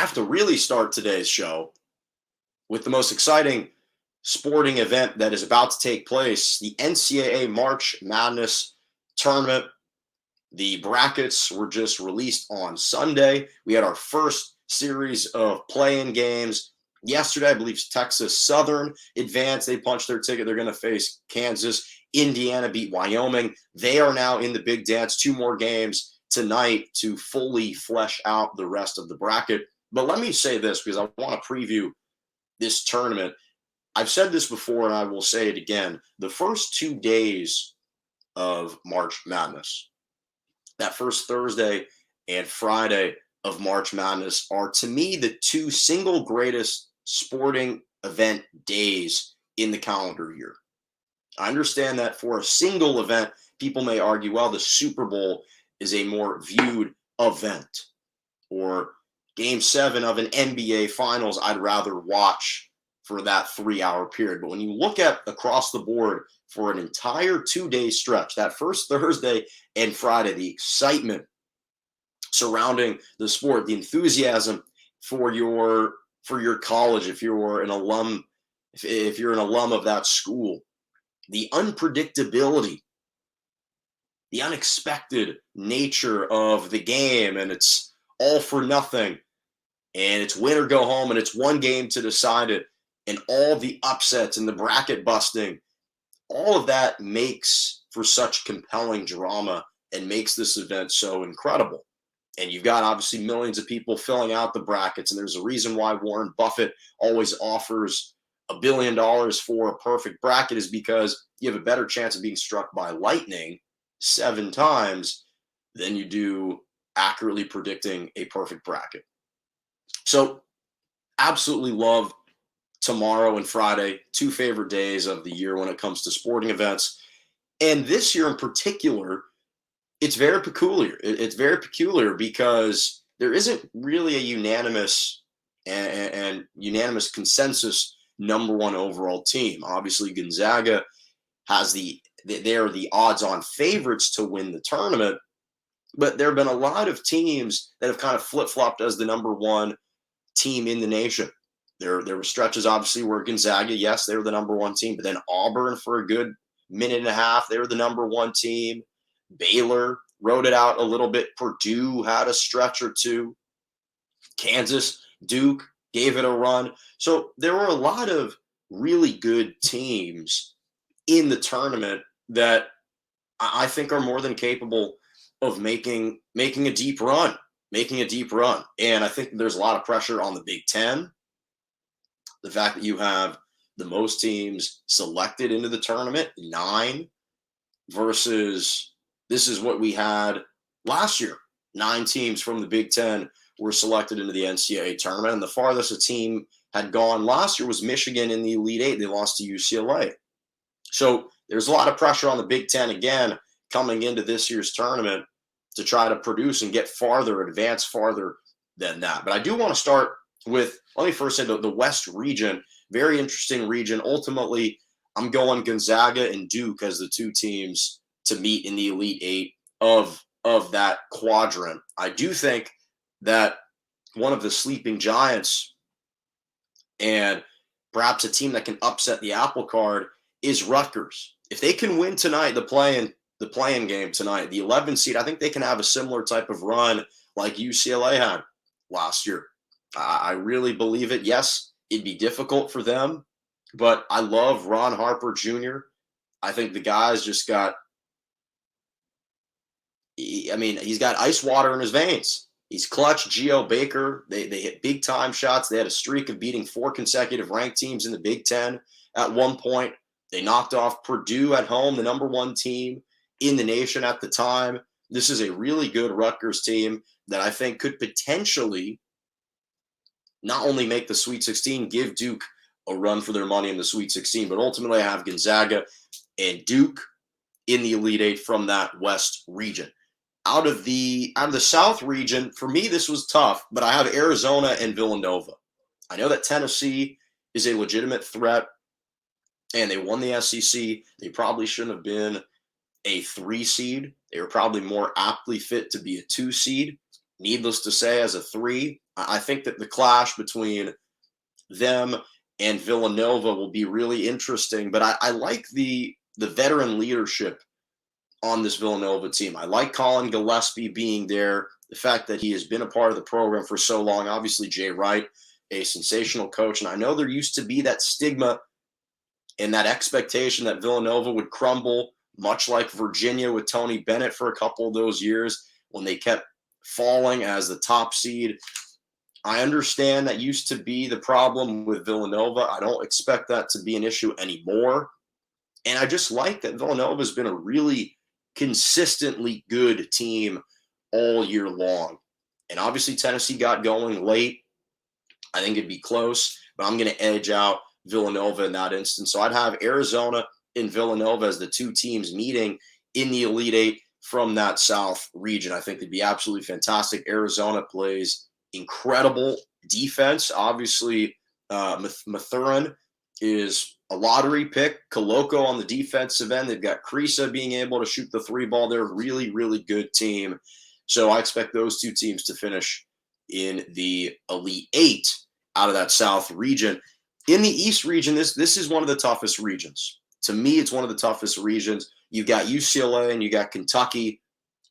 have to really start today's show with the most exciting sporting event that is about to take place, the NCAA March Madness tournament. The brackets were just released on Sunday. We had our first series of play-in games. Yesterday, I believe Texas Southern advanced. They punched their ticket. They're going to face Kansas. Indiana beat Wyoming. They are now in the big dance. Two more games tonight to fully flesh out the rest of the bracket. But let me say this because I want to preview this tournament. I've said this before and I will say it again. The first 2 days of March Madness, that first Thursday and Friday of March Madness, are to me the two single greatest sporting event days in the calendar year. I understand that for a single event, people may argue, well, the Super Bowl is a more viewed event, or Game 7 of an NBA Finals I'd rather watch for that 3-hour period. But when you look at across the board for an entire 2-day stretch, that first Thursday and Friday, the excitement surrounding the sport, the enthusiasm for your college, if you're an alum, if you're an alum of that school, the unpredictability, the unexpected nature of the game, and it's all for nothing, and it's win or go home, and it's one game to decide it, and all the upsets and the bracket busting, all of that makes for such compelling drama and makes this event so incredible. And you've got obviously millions of people filling out the brackets, and there's a reason why Warren Buffett always offers $1 billion for a perfect bracket, is because you have a better chance of being struck by lightning 7 times than you do accurately predicting a perfect bracket. So absolutely love tomorrow and Friday, 2 favorite days of the year when it comes to sporting events. And this year in particular, it's very peculiar. It's very peculiar because there isn't really a unanimous and unanimous consensus number 1 overall team. Obviously, Gonzaga has they're the odds-on favorites to win the tournament, but there have been a lot of teams that have kind of flip-flopped as the number 1 team in the nation. There were stretches, obviously, where Gonzaga, yes, they were the number 1 team, but then Auburn for a good minute and a half, they were the number 1 team. Baylor rode it out a little bit. Purdue had a stretch or two. Kansas, Duke gave it a run. So there were a lot of really good teams in the tournament that I think are more than capable of making a deep run. And I think there's a lot of pressure on the Big Ten. The fact that you have the most teams selected into the tournament, 9, versus this is what we had last year. 9 teams from the Big Ten were selected into the NCAA tournament, and the farthest a team had gone last year was Michigan in the Elite 8. They lost to UCLA. So there's a lot of pressure on the Big Ten again coming into this year's tournament to try to produce and get farther, advance farther than that. But I do want to start with, let me first say the West region, very interesting region. Ultimately, I'm going Gonzaga and Duke as the 2 teams to meet in the Elite 8 of that quadrant. I do think that one of the sleeping giants and perhaps a team that can upset the apple cart is Rutgers. If they can win tonight, the play-in game tonight, the 11 seed, I think they can have a similar type of run like UCLA had last year. I really believe it. Yes, it'd be difficult for them, but I love Ron Harper Jr. I think the guy's just got, he's got ice water in his veins. He's clutch. Geo Baker, they hit big-time shots. They had a streak of beating 4 consecutive ranked teams in the Big Ten at one point. They knocked off Purdue at home, the number 1 team in the nation at the time. This is a really good Rutgers team that I think could potentially not only make the Sweet 16, give Duke a run for their money in the Sweet 16, but ultimately I have Gonzaga and Duke in the Elite 8 from that West region. Out of the South region, for me, this was tough, but I have Arizona and Villanova. I know that Tennessee is a legitimate threat, and they won the SEC. They probably shouldn't have been a 3 seed. They were probably more aptly fit to be a 2 seed. Needless to say, as a 3, I think that the clash between them and Villanova will be really interesting. But I like the veteran leadership on this Villanova team. I like Colin Gillespie being there. The fact that he has been a part of the program for so long. Obviously, Jay Wright, a sensational coach. And I know there used to be that stigma and that expectation that Villanova would crumble, much like Virginia with Tony Bennett for a couple of those years when they kept falling as the top seed. I understand that used to be the problem with Villanova. I don't expect that to be an issue anymore. And I just like that Villanova has been a really consistently good team all year long. And obviously, Tennessee got going late. I think it'd be close, but I'm going to edge out Villanova in that instance. So I'd have Arizona and Villanova as the two teams meeting in the Elite Eight from that South region. I think they'd be absolutely fantastic. Arizona plays incredible defense. Obviously, Mathurin is a lottery pick. Koloko on the defensive end. They've got Krisa being able to shoot the 3 ball. They're a really, really good team. So I expect those two teams to finish in the Elite Eight out of that South region. In the East region, this is one of the toughest regions. To me, it's one of the toughest regions. You've got UCLA and you got Kentucky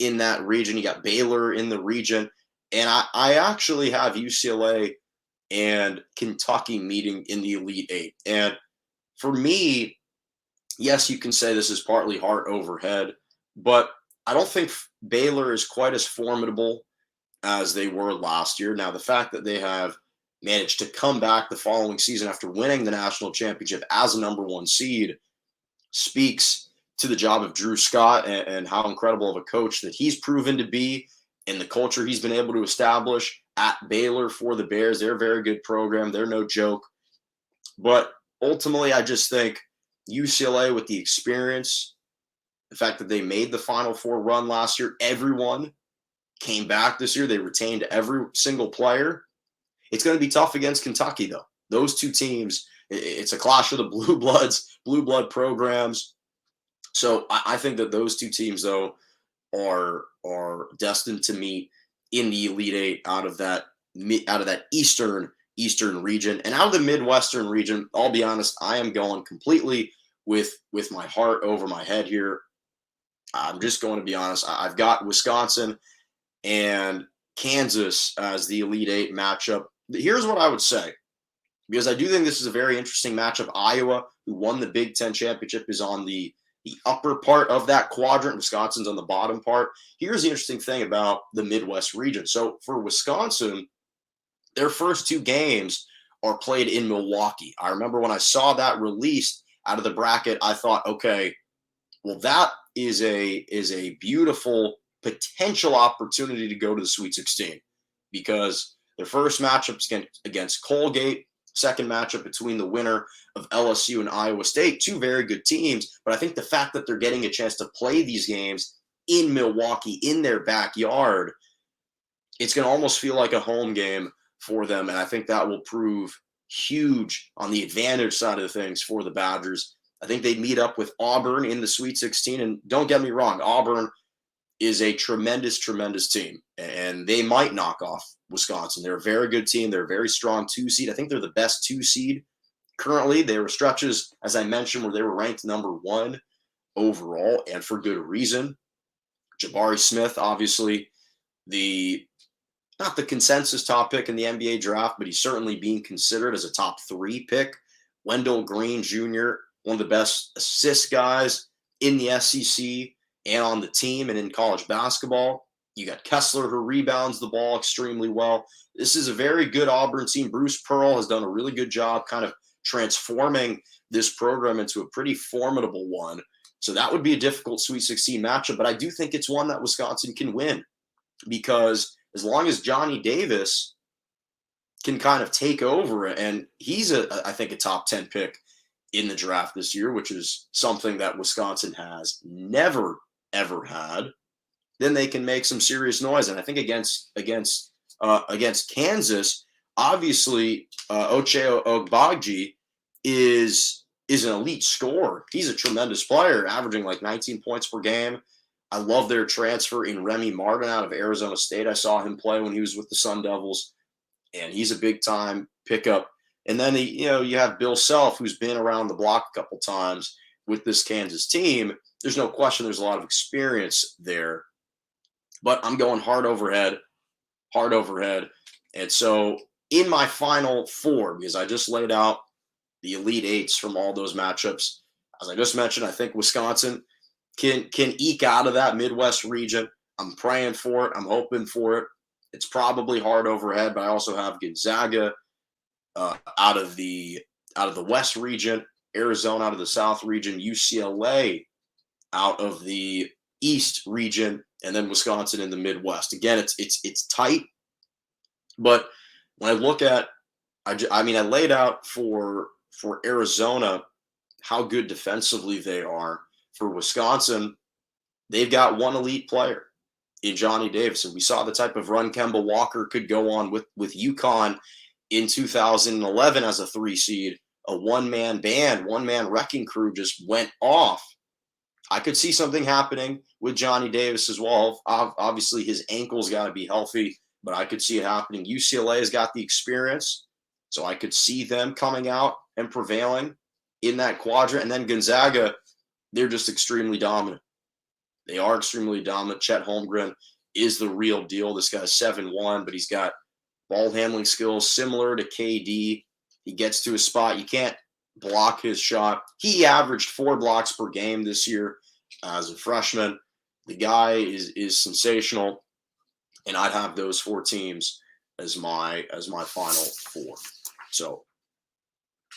in that region. You got Baylor in the region. And I actually have UCLA and Kentucky meeting in the Elite Eight. And for me, yes, you can say this is partly heart over head, but I don't think Baylor is quite as formidable as they were last year. Now, the fact that they have managed to come back the following season after winning the national championship as a number 1 seed speaks to the job of Drew Scott and how incredible of a coach that he's proven to be and the culture he's been able to establish at Baylor for the Bears. They're a very good program. They're no joke. But ultimately, I just think UCLA with the experience, the fact that they made the Final Four run last year, everyone came back this year. They retained every single player. It's going to be tough against Kentucky, though. Those two teams, it's a clash of the blue blood programs. So I think that those two teams, though, are destined to meet in the Elite Eight out of that Eastern region. And out of the Midwestern region, I'll be honest, I am going completely with my heart over my head here. I'm just going to be honest. I've got Wisconsin and Kansas as the Elite Eight matchup. Here's what I would say, because I do think this is a very interesting matchup. Iowa, who won the Big Ten championship, is on the upper part of that quadrant. Wisconsin's on the bottom part. Here's the interesting thing about the Midwest region. So for Wisconsin, their first 2 games are played in Milwaukee. I remember when I saw that released out of the bracket, I thought, okay, well, that is a beautiful potential opportunity to go to the Sweet 16, because their first matchup's against Colgate, second matchup between the winner of LSU and Iowa State, 2 very good teams. But I think the fact that they're getting a chance to play these games in Milwaukee, in their backyard, it's going to almost feel like a home game for them. And I think that will prove huge on the advantage side of things for the Badgers. I think they'd meet up with Auburn in the Sweet 16. And don't get me wrong, Auburn is a tremendous, tremendous team. And they might knock off Wisconsin. They're a very good team. They're a very strong 2 seed. I think they're the best 2 seed currently. There were stretches, as I mentioned, where they were ranked number 1 overall, and for good reason. Jabari Smith, obviously, not the consensus top pick in the NBA draft, but he's certainly being considered as a top 3 pick. Wendell Green Jr., one of the best assist guys in the SEC and on the team and in college basketball. You got Kessler, who rebounds the ball extremely well. This is a very good Auburn team. Bruce Pearl has done a really good job kind of transforming this program into a pretty formidable one. So that would be a difficult Sweet 16 matchup, but I do think it's one that Wisconsin can win, because as long as Johnny Davis can kind of take over, and he's I think a top 10 pick in the draft this year, which is something that Wisconsin has never, ever had, then they can make some serious noise. And I think against Kansas, obviously Ochai Ogbagji is an elite scorer. He's a tremendous player, averaging like 19 points per game. I love their transfer in Remy Martin out of Arizona State. I saw him play when he was with the Sun Devils, and he's a big time pickup. And then you have Bill Self, who's been around the block a couple times with this Kansas team. There's no question there's a lot of experience there, but I'm going hard overhead, hard overhead. And so in my final four, because I just laid out the Elite Eights from all those matchups, as I just mentioned, I think Wisconsin can eke out of that Midwest region. I'm praying for it. I'm hoping for it. It's probably hard overhead, but I also have Gonzaga out of the West region, Arizona out of the South region, UCLA out of the East region, and then Wisconsin in the Midwest. Again, it's tight, but when I look at, I mean, I laid out for Arizona how good defensively they are. For Wisconsin, they've got one elite player in Johnny Davis, and we saw the type of run Kemba Walker could go on with UConn in 2011 as a 3 seed. A one-man band, one-man wrecking crew just went off. I could see something happening with Johnny Davis as well. Obviously, his ankle's got to be healthy, but I could see it happening. UCLA has got the experience, so I could see them coming out and prevailing in that quadrant. And then Gonzaga, they're just extremely dominant. They are extremely dominant. Chet Holmgren is the real deal. This guy's 7'1", but he's got ball handling skills similar to KD. He gets to his spot. You can't block his shot. He averaged 4 blocks per game this year as a freshman. The guy is sensational, and I'd have those 4 teams as my final 4. So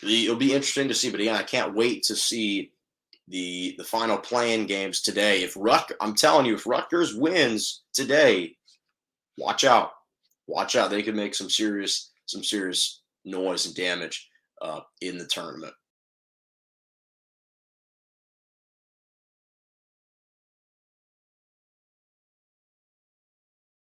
it'll be interesting to see. But again, I can't wait to see the final play-in games today. I'm telling you, if Rutgers wins today, watch out. Watch out. They could make some serious noise and damage in the tournament.